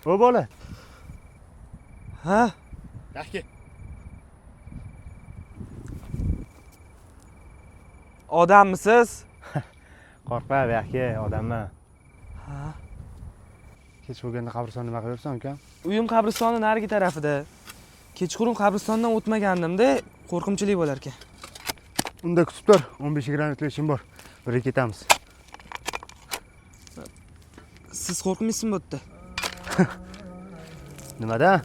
O bola. Ha? Yaxshi. Odammisiz? Qo'rqma, yaxshi odamman. Ha. Kech bo'lganda qabristonda nima qilyapsan, ukam? Uyim qabristonni narigi tarafida. Kechqurun qabristondan o'tmagandim-da, qo'rqimchilik bo'lar ekan. Unda kutib tur, 15-20 minutlik ishim bor. Birga ketamiz. Siz qo'rqmaysizmi bu yerda? Nimadan?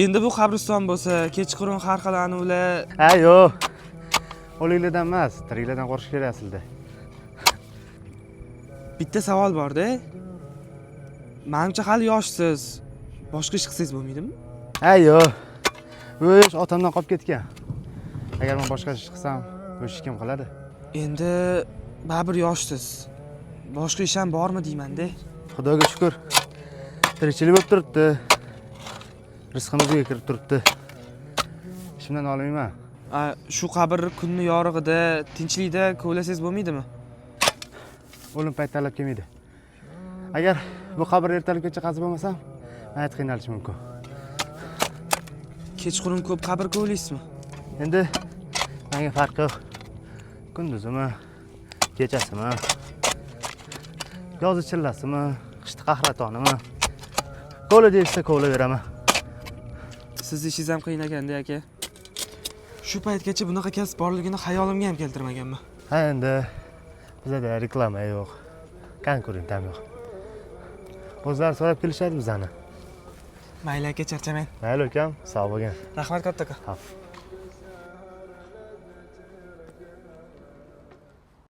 Endi bu qabriston bo'lsa, kechqurun har xil anuvlar. Ha, yo'q. O'liklardan emas, tiriklardan qo'rqish kerak aslida. Bitta savol bor-da. Menimcha hali yoshsiz. Boshqa ish qilsangiz bo'lmaydimi? Ha, yo'q. Bu ish otamdan qolib ketgan. Agar men boshqa ish qilsam, bu ishni kim qiladi? Endi baribir yoshsiz. Boshqa ish ham bormi deyman-da. Xudoga shukr. Tirikchilik bo'lib turibdi. Rizqimizga kirib turibdi. Ishimdan olmayman. Shu qabr kunni yorug'ida, tinchlikda ko'lasangiz bo'lmaydimi? O'lim payti talab kelmaydi. Agar bu qabr ertalikgacha qazib bo'lmasam, hayot qiynalishi mumkin. Kechqurun ko'p qabr ko'laysizmi? Endi menga farqi yo'q. Kunduzimi, kechasimi, yozi chillasimi, qishda qahratonimi. Ko'la deyishsa ko'laveraman. Sizni ishingiz ham qiyin ekan-da, aka. Shu paytgacha bunaqa kasb borligini xayolimga ham keltirmaganman. Ha, endi bizda reklama yo'q. Konkurent ham yo'q. O'zlari so'rab kelishadi bizani. Mayli aka, charchamang. Mayli ukam, sog' bo'lgin. Rahmat katta aka. Xavf.